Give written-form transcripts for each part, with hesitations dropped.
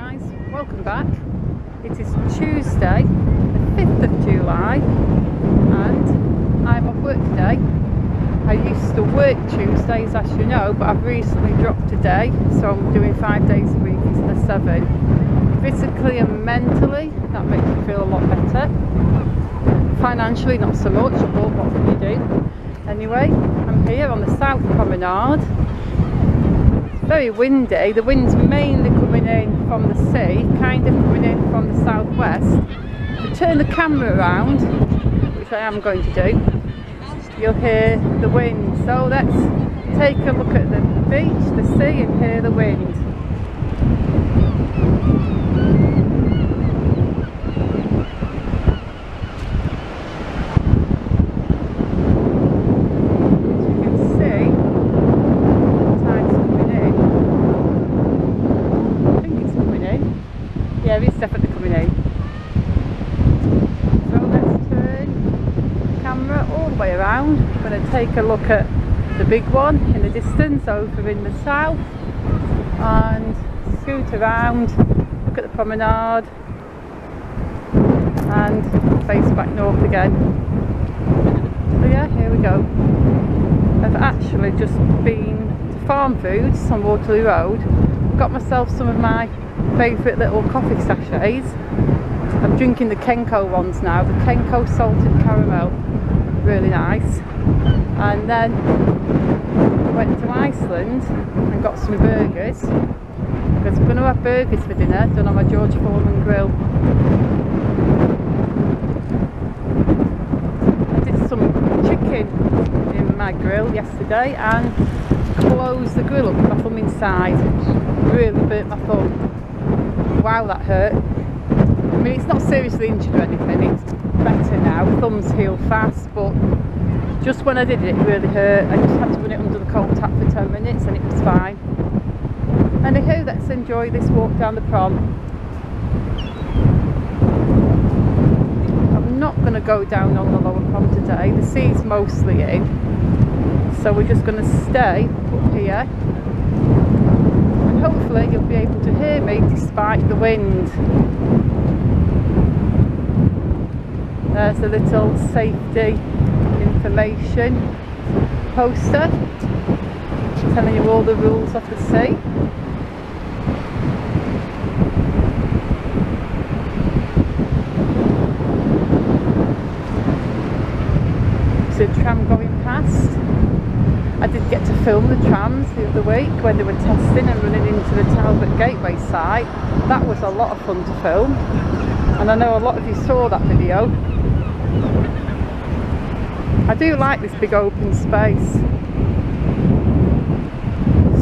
guys, welcome back. It is Tuesday the 5th of July and I'm off work today. I used to work Tuesdays, as you know, but I've recently dropped a day, so I'm doing 5 days a week instead of 7. Physically and mentally that makes me feel a lot better. Financially not so much, but what can you do? Anyway, I'm here on the South Promenade. Very windy. The wind's mainly coming in from the sea, kind of coming in from the southwest. If I turn the camera around, which I am going to do, you'll hear the wind. So let's take a look at the beach, the sea, and hear the wind. Yeah, it's definitely coming in. So let's turn the camera all the way around. I'm going to take a look at the big one in the distance over in the south and scoot around, look at the promenade and face back north again. So yeah, here we go. I've actually just been to Farm Foods on Waterloo Road, got myself some of my favourite little coffee sachets. I'm drinking the Kenko ones now, the Kenko salted caramel, really nice. And then went to Iceland and got some burgers, because I'm going to have burgers for dinner, done on my George Foreman grill. I did some chicken in my grill yesterday and closed the grill up with my thumb inside. Really burnt my thumb. Wow, that hurt. I mean, it's not seriously injured or anything, it's better now. Thumbs heal fast, but just when I did it, it really hurt. I just had to run it under the cold tap for 10 minutes and it was fine. Anywho, let's enjoy this walk down the prom. I'm not going to go down on the lower prom today, the sea's mostly in, so we're just going to stay up here. Hopefully you'll be able to hear me despite the wind. There's a little safety information poster telling you all the rules of the sea. There's a tram going past. I did get to film the trams the other week when they were testing and running into the Talbot Gateway site. That was a lot of fun to film, and I know a lot of you saw that video. I do like this big open space.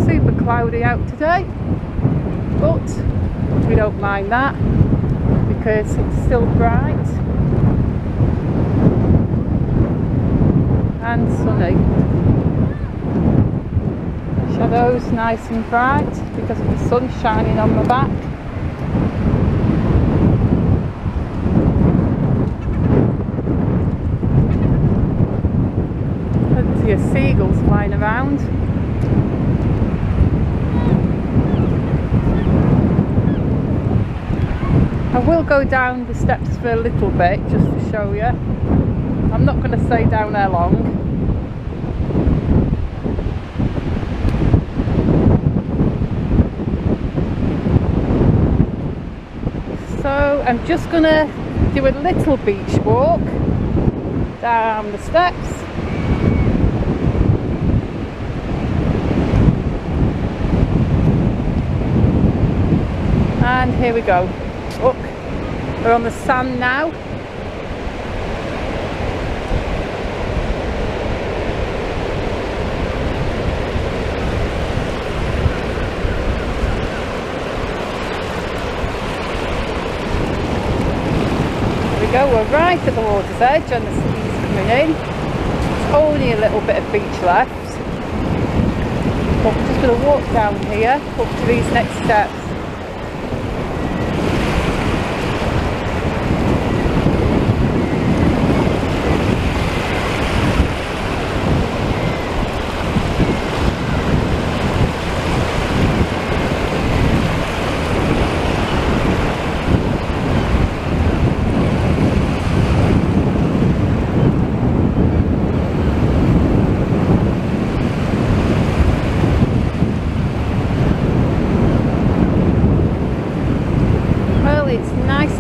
Super cloudy out today, but we don't mind that because it's still bright and sunny. Shadows nice and bright because of the sun shining on my back. Plenty of seagulls flying around. I will go down the steps for a little bit just to show you. I'm not going to stay down there long. So I'm just going to do a little beach walk down the steps. And here we go. Look, we're on the sand now. We're right at the water's edge and the sea's coming in. There's only a little bit of beach left, but we're just going to walk down here up to these next steps.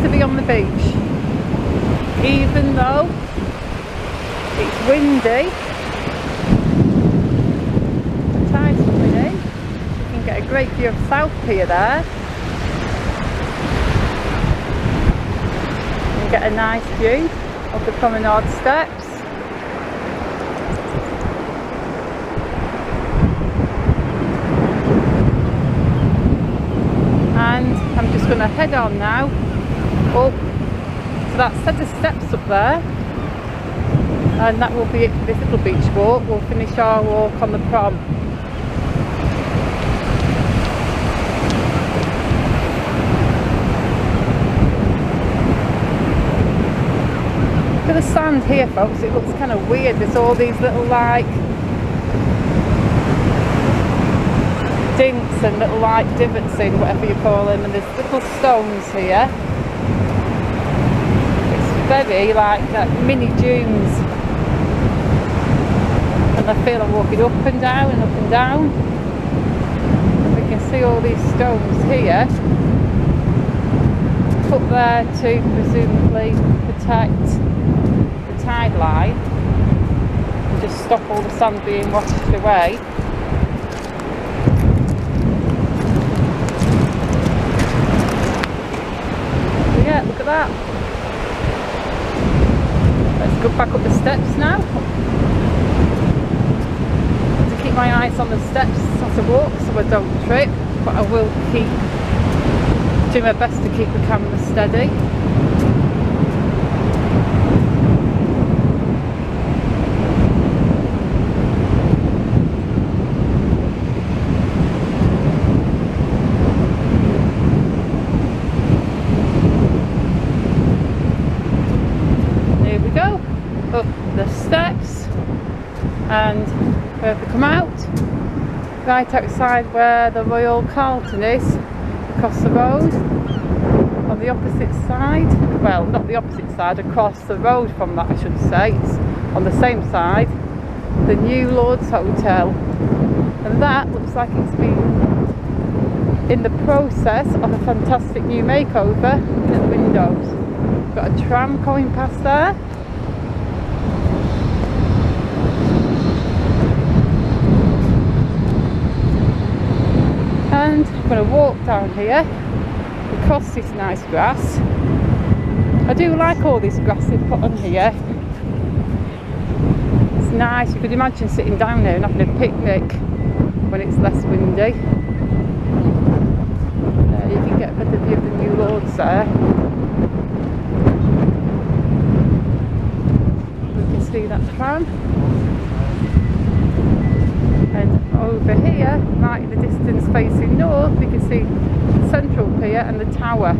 to be on the beach, even though it's windy. The tide's coming in. You can get a great view of South Pier there. You can get a nice view of the promenade steps. And I'm just going to head on now up to that set of steps up there, and that will be it for this little beach walk. We'll finish our walk on the prom. Look at the sand here, folks. It looks kind of weird. There's all these little like dints and little like divots in, whatever you call them, and there's little stones here. It's very like mini dunes, and I feel I'm walking up and down and up and down. We can see all these stones here put there to presumably protect the tide line and just stop all the sand being washed away. Yeah, look at that. Let's go back up the steps now. To keep my eyes on the steps as I walk so I don't trip, but I will do my best to keep the camera steady. Up the steps, and we have to come out right outside where the Royal Carlton is, across the road. On the opposite side, well, not the opposite side, across the road from that I should say, it's on the same side, the New Lord's Hotel, and that looks like it's been in the process of a fantastic new makeover. Look at the windows. We've got a tram going past there. And I'm going to walk down here across this nice grass. I do like all this grass they've put on here. It's nice. You could imagine sitting down there and having a picnic when it's less windy. You can get a better view of the New Lords there. You can see that tram. And over here, right in the distance facing north, we can see Central Pier and the tower.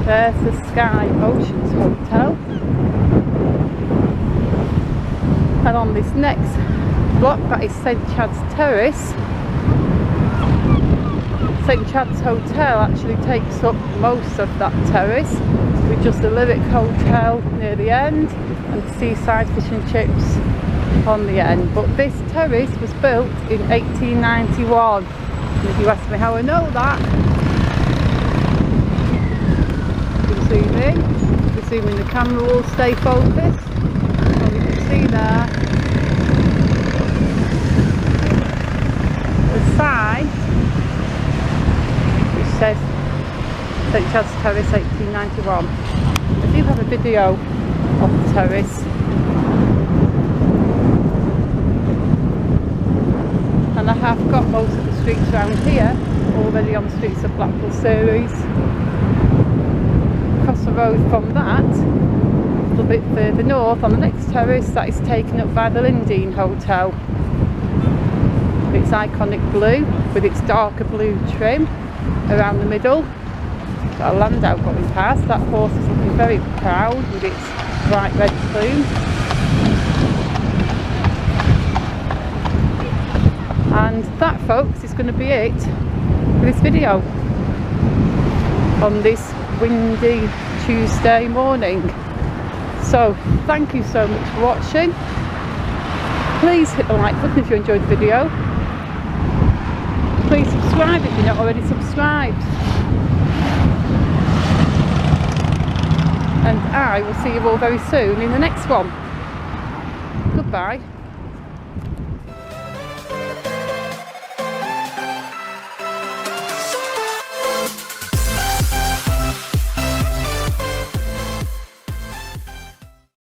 There's the Sky Oceans Hotel. And on this next block, that is St Chad's Terrace. St Chad's Hotel actually takes up most of that terrace, with just the Lyric Hotel near the end and Seaside Fish and Chips on the end. But this terrace was built in 1891, and if you ask me how I know that, you can zoom in, presuming the camera will stay focused, and you can see there the sign says St Chad's Terrace 1891. I do have a video of the terrace, and I have got most of the streets around here already on the streets of Blackpool series. Across the road from that, a little bit further north on the next terrace, that is taken up by the Lindeen Hotel. It's iconic blue with its darker blue trim around the middle. Got a landau going past. That horse is looking very proud with its bright red plume. And that, folks, is going to be it for this video on this windy Tuesday morning. So thank you so much for watching. Please hit the like button if you enjoyed the video. Please subscribe if you're not already subscribed. And I will see you all very soon in the next one. Goodbye.